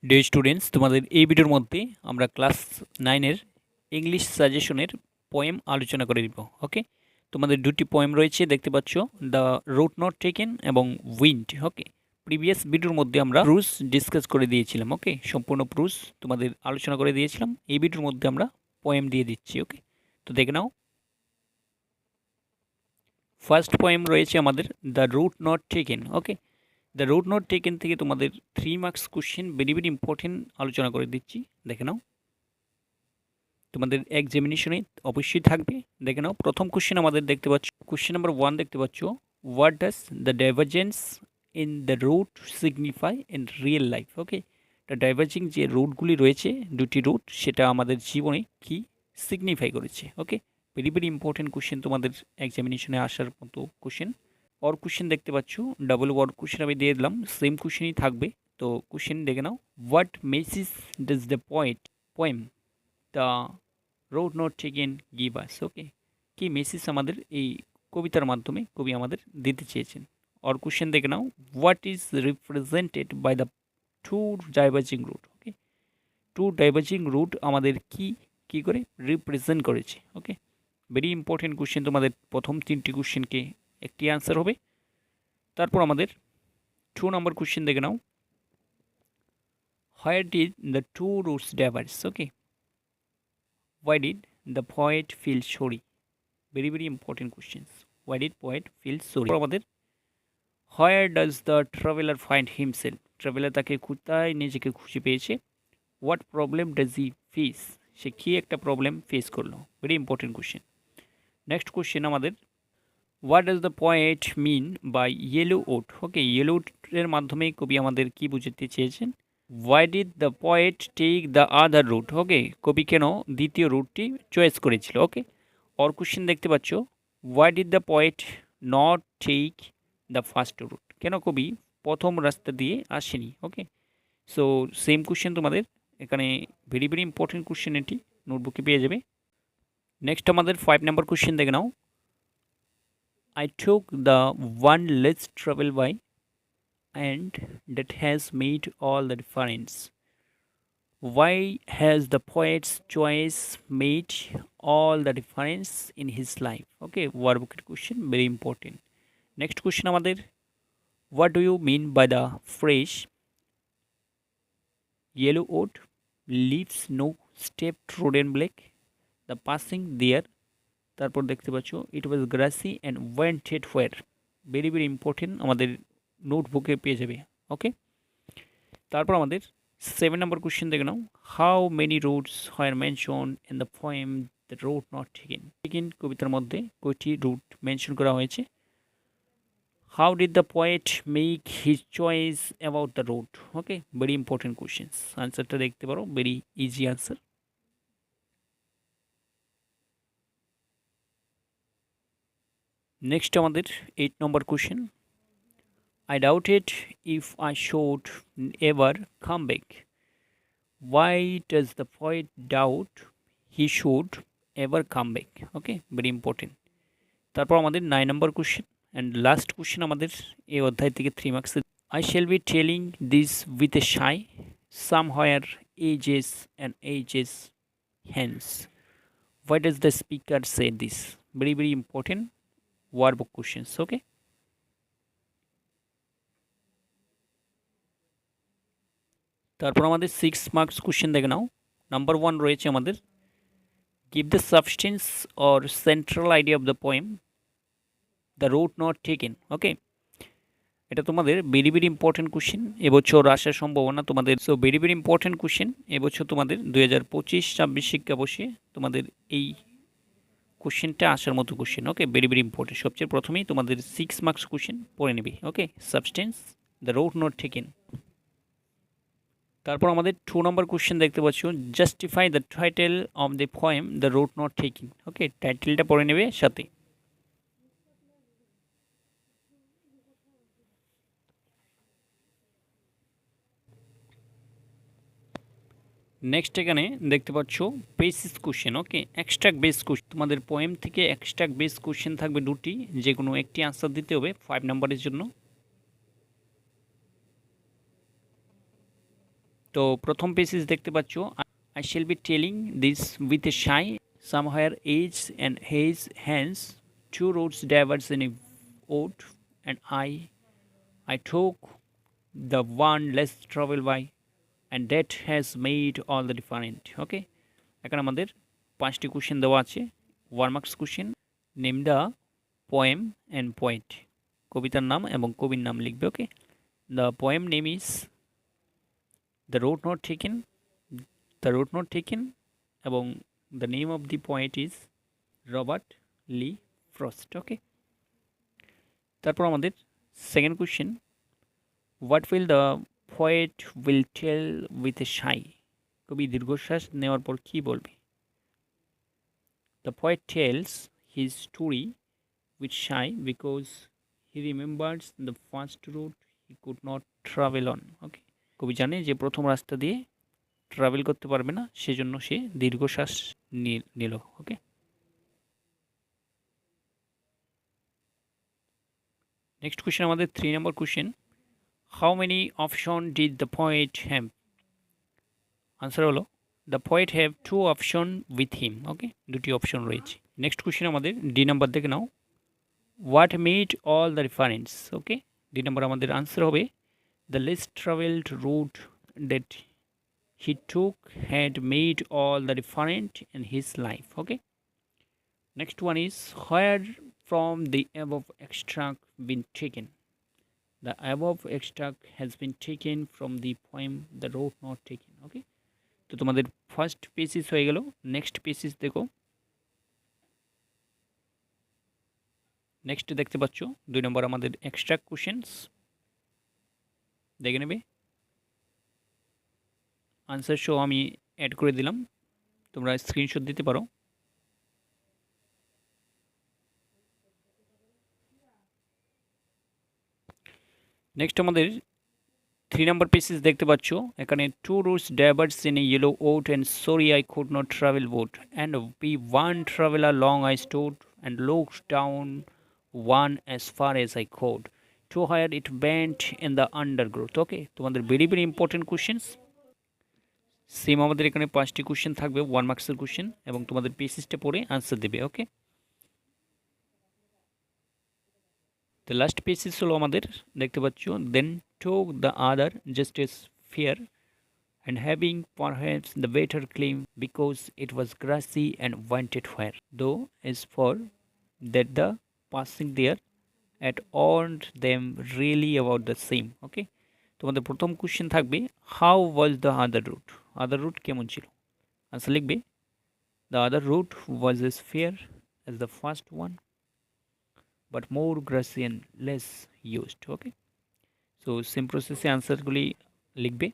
Dear students, তোমাদের এই ভিডিওর মধ্যে আমরা ক্লাস 9-এর ইংলিশ সাজেশনের পোয়েম আলোচনা করে দিব। ওকে, তোমাদের দুটি পোয়েম রয়েছে দেখতে পাচ্ছ, দ্য রুট নট টেকেন এবং উইন্ড। ওকে, প্রিভিয়াস ভিডিওর মধ্যে আমরা প্রুস ডিসকাস করে দিয়েছিলাম। ওকে, সম্পূর্ণ প্রুস তোমাদের আলোচনা করে দিয়েছিলাম। এই ভিডিওর মধ্যে আমরা পোয়েম দিয়ে দিচ্ছি। ওকে, তো দেখে নাও। ফার্স্ট পোয়েম রয়েছে আমাদের the root not taken. Okay, the root not taken থেকে তোমাদের 3 marks question very very important আলোচনা করে দিচ্ছি। দেখে নাও, তোমাদের এক্সামিনেশনে অবশ্যই থাকবে। দেখে নাও, প্রথম কোশ্চেন আমাদের দেখতে পাচ্ছ, কোশ্চেন নাম্বার 1 দেখতে পাচ্ছ, what does the divergence in the road signify in real life. Okay, the diverging যে রুটগুলি রয়েছে, দুটি রুট, সেটা আমাদের জীবনে কি সিগনিফাই করেছে। ওকে, ভেরি ভেরি ইম্পর্টেন্ট কোশ্চেন, তোমাদের এক্সামিনেশনে আসার মতো কোশ্চেন। অর কোশ্চেন দেখতে পাচ্ছ, ডাবল ওয়ার্ড কোশ্চেন আমি দিয়ে দিলাম, সেম কোশ্চেনই থাকবে। তো কোশ্চেন দেখে নাও, what message does the poem the road not taken give us. Okay, কি মেসেজ আমাদের এই কবিতার মাধ্যমে কবি আমাদের দিতে চেয়েছেন। অর কোশ্চেন দেখে নাও, what is represented by the two diverging route. Okay, two diverging route আমাদের কি কি করে রিপ্রেজেন্ট করেছে। ওকে, ভেরি ইম্পর্টেন্ট কোশ্চেন, তোমাদের প্রথম 3টি কোশ্চেনকে একটি অ্যান্সার হবে। তারপর আমাদের 2 নম্বর কোশ্চেন দেখে নাও, where did the two routes diverse. Okay, why did the poet feel sorry? Very very important questions. Why did poet feel sorry? আমাদের where does the traveler find himself? Traveler তাকে কোথায় নিজেকে খুঁজে পেয়েছে। What problem does he face? সে কি একটা problem face করলো। Very important question. Next question আমাদের, what does the poet mean by yellow oat? Okay, yellow oat এর মাধ্যমে কবি আমাদের কি বুঝাতে চেয়েছেন। Why did the poet take the other route? ওকে, কবি কেন দ্বিতীয় রুটটি চয়েস করেছিল। ওকে, অর কোশ্চেন দেখতে পাচ্ছ, why did the poet not take the first route? কেন কবি প্রথম রাস্তা দিয়ে আসেনি। ওকে, সো সেম কোশ্চেন তোমাদের এখানে, ভেরি ভেরি ইম্পর্টেন্ট কোশ্চেন, এটি নোটবুকে পেয়ে যাবে। নেক্সট আমাদের 5 নম্বর কোশ্চেন দেখে নাও, I took the one less travel by and that has made all the difference. Why has the poet's choice made all the difference in his life? Okay, workbook question, very important. Next question আমাদের, what do you mean by the phrase yellow oat leaves no step trodden black, the passing there? তারপর দেখতে পাচ্ছ, it was grassy and went it where. very very important, আমাদের নোটবুকে পেয়ে যাবে। ওকে, তারপর আমাদের 7 নম্বর কোশ্চেন দেখে নাও, how many routes where mention in the poem the root not taken. কবিতার মধ্যে কয়টি রুট মেনশন করা হয়েছে। How did the poet make his choice about the route. Okay, very important questions, আনসারটা দেখতে পারো, ভেরি ইজি আনসার। নেক্সট আমাদের 8 নম্বর question, I doubted if I should ever come back. Why does the poet doubt he should ever come back? Okay, very important. তারপর আমাদের 9 নম্বর question and last question আমাদের এই অধ্যায় থেকে 3 marks. I shall be telling this with a shy somewhere ages and ages hence. Why does the speaker say this? Very very important workbook questions. Okay, তারপর আমাদের 6 marks question দেখে নাও। Number 1 রয়েছে আমাদের, give the substance or central idea of the poem the route not taken. ওকে, এটা তোমাদের very very important question, এবছর আসার সম্ভাবনা তোমাদের। So very very important question এবছর তোমাদের 2025-26 শিক্ষাবর্ষে তোমাদের এই কোশ্চেনটা আসার মতো কোশ্চেন। Okay, very very important. সবচেয়ে প্রথমেই তোমাদের 6 মার্কস কোশ্চেন পড়ে নেবে। Okay, substance the root not taken. তারপর আমাদের 2 নম্বর কোশ্চেন দেখতে পাচ্ছ, justify the title of the poem the root not taking. Okay, টাইটেলটা পড়ে নেবে সাথে। নেক্সট এখানে দেখতে পাচ্ছ basis question. Okay, extract base question, তোমাদের পোয়েম থেকে এক্সট্রাক্ট বেস কোশ্চেন থাকবে দুটি, যে কোনো একটি আনসার দিতে হবে 5 নম্বরের জন্য। তো প্রথম পেসেজ দেখতে পাচ্ছ, I shall be telling this with a shy somewhere edge and his hands, two roads diverged in a wood, and I took the one less traveled by, and that has made all the difference. ওকে, এখন আমাদের 5টি question দেওয়া আছে, 1 marks question. Name the poem and poet, কবিতার নাম এবং কবির নাম লিখবে। Okay, the poem name is the road not taken, the road not taken, এবং the name of the poet is Robert Lee Frost. Okay, তারপর আমাদের second question, what will the poet will tell with a shy, কবি দীর্ঘশ্বাস নেওয়ার পর কী বলবে? The poet tells his story with shy because he remembers the first route he could not travel on. Okay, কবি জানে যে প্রথম রাস্তা দিয়ে ট্রাভেল করতে পারবে না, সেজন্য সে দীর্ঘশ্বাস নিল। ওকে, নেক্সট কোশ্চেন আমাদের 3 নম্বর question, how many option did the poet have? Answer হলো the poet have 2 option with him. Okay, দুটি অপশন রয়েছে। নেক্সট কোশ্চেন আমাদের ডি নাম্বার দেখে নাও, what made all the reference? Okay, D number আমাদের answer হবে the list travelled route that he took had made all the different in his life. Okay, next one is where from the above extract been taken? The above extract has been taken from the poem The Road Not Taken. ওকে, তো তোমাদের first পেসিস হয়ে গেল। Next পেসিস দেখো, next দেখতে পাচ্ছ 2 নম্বর আমাদের extract questions, দেখে নেবে। আনসার শো আমি অ্যাড করে দিলাম, তোমরা স্ক্রিনশট দিতে পারো। নেক্সট আমাদের 3 নম্বর পেসেজ দেখতে পাচ্ছ, এখানে 2 routes diverged in a yellow oat, and sorry I could not travel boat, and be one traveler long I stood and looked down one as far as I could to where it bent in the undergrowth. ওকে, তোমাদের very very important questions. Same আমাদের এখানে 5টি question থাকবে, 1 মার্কসের question, এবং তোমাদের পেসেজটা পড়ে answer দেবে। ওকে, তো লাস্ট পেসেজ হলো আমাদের দেখতে পাচ্ছ, দেন took the other just as fair, and having perhaps the better claim because it was grassy and wanted where, though as for that the passing there at warned them really about the same. ওকে, তোমাদের প্রথম question থাকবে how was the other road, other road কেমন ছিল? Answer লিখবে the other road was as fair as the first one but more grassy and less used. Okay, so same প্রসেসে আনসারগুলি লিখবে।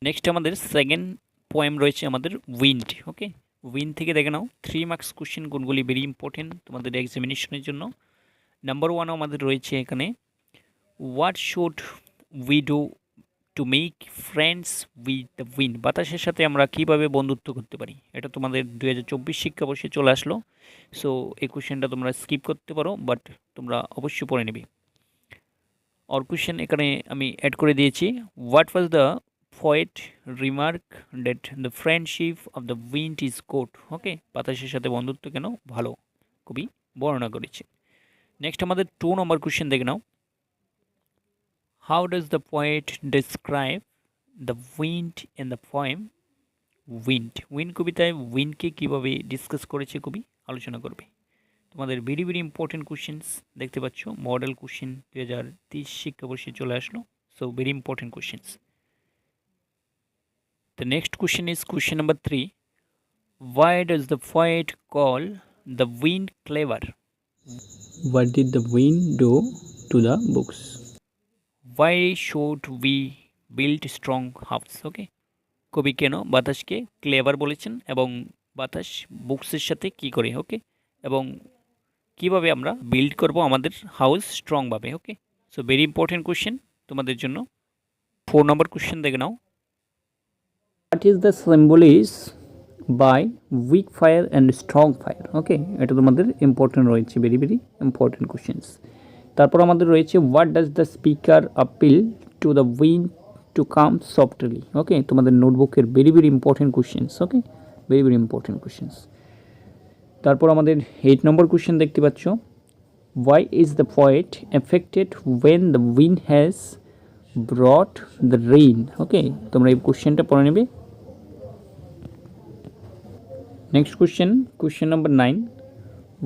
Next আমাদের second poem রয়েছে আমাদের wind. ওকে, wind থেকে দেখে নাও 3 মার্কস কোশ্চেন কোনগুলি ভেরি ইম্পর্টেন্ট তোমাদের এক্সামিনেশনের জন্য। নাম্বার 1 আমাদের রয়েছে এখানে, what should we do to make friends with the wind? বাতাসের সাথে আমরা কীভাবে বন্ধুত্ব করতে পারি? এটা তোমাদের 2024 শিক্ষাবর্ষে চলে আসলো। সো এই কোশ্চেনটা তোমরা স্কিপ করতে পারো, বাট তোমরা অবশ্যই পড়ে নেবে। আর কোশ্চেন এখানে আমি অ্যাড করে দিয়েছি, what was the poet remark that the friendship of the wind is good? Okay, বাতাসের সাথে বন্ধুত্ব কেন ভালো, কবি বর্ণনা করেছে। নেক্সট আমাদের 2 নম্বর কোশ্চেন দেখে নাও, how does the poet describe the wind in the poem wind? Wind কবিতায় উইন্ডকে কীভাবে ডিসকাস করেছে কবি আলোচনা করবে। তোমাদের ভেরি ভেরি ইম্পর্টেন্ট কোশ্চেন্স দেখতে পাচ্ছ, মডেল কোশ্চেন 2023 শিক্ষাবর্ষে চলে আসলো। So very important questions. The next question is question number 3. Why does the poet call the wind clever? What did the wind do to the books? Why should we build strong house? Okay, কবি কেন বাতাসকে clever বলেছেন এবং বাতাস বুকসের সাথে কি করে? ওকে, এবং কিভাবে আমরা বিল্ড করব আমাদের হাউস স্ট্রংভাবে। Okay, so very important question তোমাদের জন্য। 4 নম্বর কোশ্চেন দেখে নাও, what is the symbolise by weak fire and strong fire? Okay, এটা তোমাদের ইম্পর্টেন্ট রয়েছে, ভেরি ভেরি ইম্পর্টেন্ট কোশ্চেন্স। তারপর আমাদের রয়েছে what does the speaker appeal to the wind to come softly. Okay, তোমাদের নোটবুকের very very important questions. Okay, very very important questions. তারপর আমাদের 8 নম্বর কোশ্চেন দেখতে পাচ্ছ, why is the poet affected when the wind has brought the rain? ওকে, তোমরা এই কোশ্চেনটা পড়ে নেবে। Next question number 9,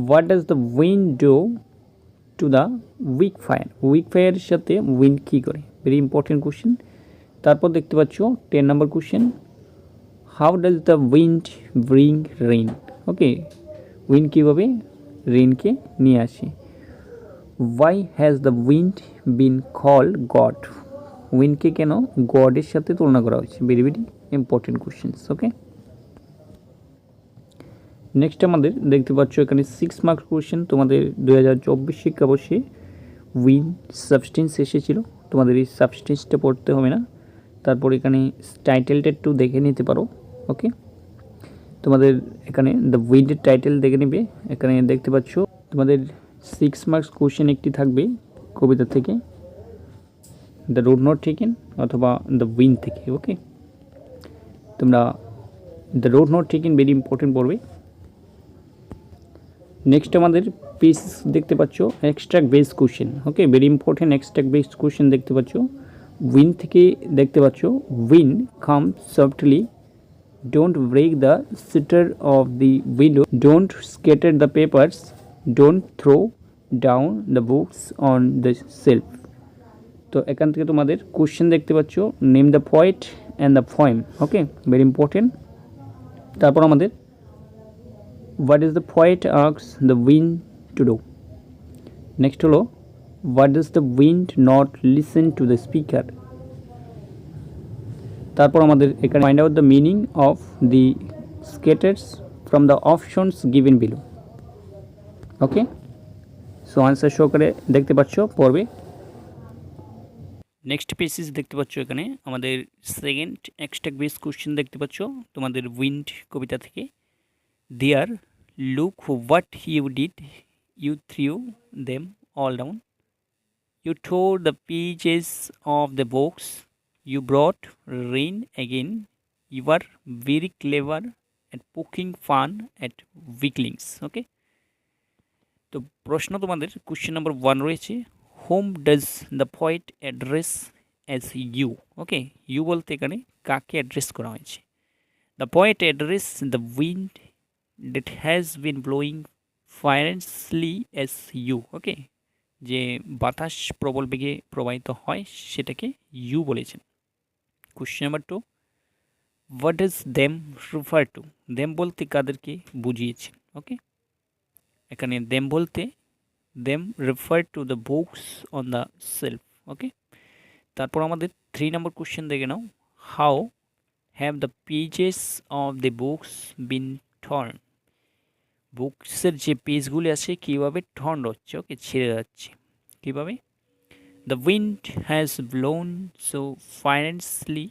what does the wind do to the weak fire? Weak ফায়ারের সাথে উইন্ড কী করে? Very important question. তারপর দেখতে পাচ্ছ 10 নম্বর question, how does the wind bring rain? Okay, wind কীভাবে রেইনকে নিয়ে আসে। Why has the wind been called god? উইন্ডকে কেন গডের সাথে তুলনা করা হয়েছে? Very very important questions. Okay, next আমাদের দেখতে পাচ্ছ এখানে 6 মার্কস কোশ্চেন। তোমাদের 2024 শিক্ষাবর্ষে উইন্ড সাবস্টেন্স এসেছিল, তোমাদের এই সাবস্টেন্সটা পড়তে হবে না। তারপর এখানে টাইটেলটা একটু দেখে নিতে পারো। ওকে, তোমাদের এখানে দ্য উইন্ডের টাইটেল দেখে নেবে। এখানে দেখতে পাচ্ছ তোমাদের 6 মার্কস কোশ্চেন একটি থাকবে কবিতা থেকে, দ্য রোড নট টেকেন অথবা দ্য উইন্ড থেকে। ওকে, তোমরা the road not taken very important পড়বে। নেক্সট আমাদের পেজ দেখতে পাচ্ছ extract base question. Okay, very important extract base question দেখতে পাচ্ছ। উইন্ড থেকে দেখতে পাচ্ছ, wind come softly, don't break the shutters of the window, don't scatter the papers, don't throw down the books on the shelf. তো এখান থেকে তোমাদের question দেখতে পাচ্ছ, name the poet and the poem. Okay, very important. তারপর আমাদের what is the poet asks the wind to do. Next হলো what does the wind not listen to the speaker. তারপর আমাদের এখানে find out the meaning of the scatters from the options given below. Okay, so answer সহকারে দেখতে পাচ্ছ পড়বে। Next পেসেস দেখতে পাচ্ছ, এখানে আমাদের সেকেন্ড এক্সট্রাক্ট বেস কোশ্চেন দেখতে পাচ্ছ তোমাদের উইন্ড কবিতা থেকে। There look what you did, you threw them all down, you tore the pages of the books, you brought rain again, you are very clever at poking fun at weaklings. Okay, তো প্রশ্ন তোমাদের question number 1 রয়েছে, whom does the poet address as you. Okay, you বলতে এখানে কাকে address করা হয়েছে। The poet address the wind that has been blowing fiercely as you. ওকে, যে বাতাস প্রবল বেগে প্রবাহিত হয় সেটাকে ইউ বলেছেন। Question number 2, what does them refer to? Them বলতে কাদেরকে বুঝিয়েছেন? ওকে, এখানে দেম বলতে them refer to the books on the shelf. Okay, তারপর আমাদের 3 নম্বর কোশ্চেন দেখে নাও, how have the pages of the books been torn? বুকসের যে পেজগুলি আছে কীভাবে টর্ন হচ্ছে? ওকে, ছিঁড়ে যাচ্ছে কীভাবে? The wind has blown so fiercely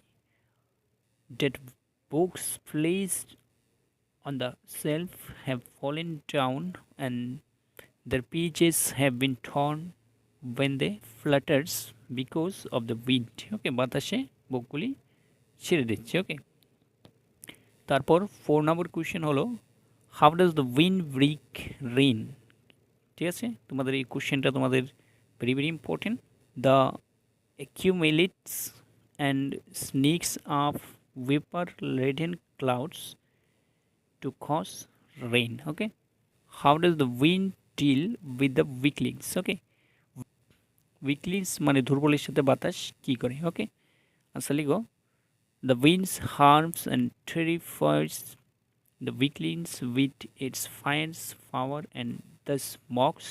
that books placed on the shelf have fallen down and their pages have been torn when they flutters because of the wind. ওকে, বাতাসে বুকগুলি ছেড়ে দিচ্ছে। ওকে, তারপর 4 নম্বর কোয়েশ্চেন হলো, how does the wind brick rain? ঠিক আছে, তোমাদের এই কোয়েশ্চেনটা তোমাদের very very important. The accumulates and sneaks up vapor-laden clouds to cause rain. Okay, how does the wind deal with the weaklings? Okay, weaklings মানে দুর্বলের সাথে বাতাস কি করে? ওকে, আচ্ছা লিখো, the winds harms and terrifies the weaklings with its fierce power and thus mocks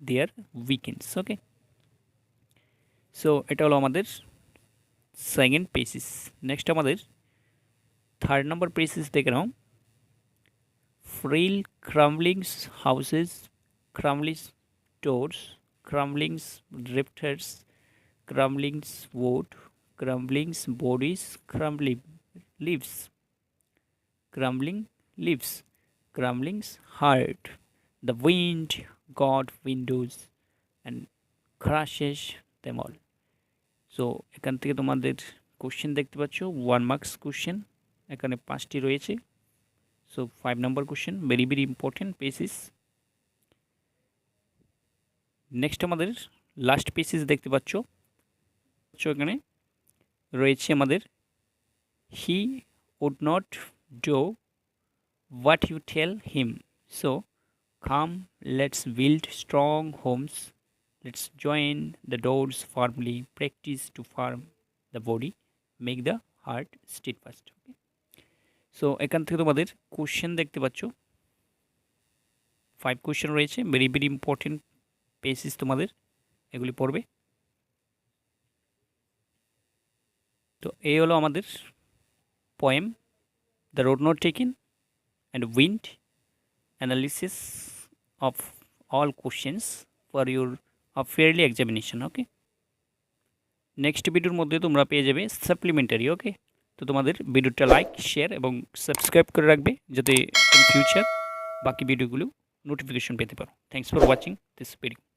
their weakness. Okay, so এটা হলো আমাদের সেকেন্ড পেসিস। নেক্সট আমাদের 3rd নম্বর পেসিস দেখে নাও, frail crumbling houses, crumbling doors, crumbling rafters, crumbling wood, crumbling bodies, crumbling leaves, crumbling leaves, crumbling heart. The wind got windows, and crushes them all. So এখান থেকে তোমাদের question দেখতে পাচ্ছ 1 মার্কস কোশ্চেন এখানে 5টি রয়েছে। So 5 number question very very important pieces. Next আমাদের last pieces দেখতে পাচ্ছ এখানে রয়েছে আমাদের he would not do what you tell him. So come, let's build strong homes. Let's join the doors firmly. Practice to farm the body. Make the heart steadfast. Okay. So এখান থেকে তোমাদের question দেখতে পাচ্ছ 5 question রয়েছে very very important পেসিস তোমাদের এগুলি পড়বে। তো এই হলো আমাদের poem the road not taken and wind analysis of all questions for your fairly examination. Okay, next ভিডিওর মধ্যে তোমরা পেয়ে যাবে সাপ্লিমেন্টারি। ওকে, তো তোমাদের ভিডিওটা লাইক শেয়ার এবং সাবস্ক্রাইব করে রাখবে যাতে ইন ফিউচার বাকি ভিডিওগুলো নোটিফিকেশন পেতে পারো। Thanks for watching this video.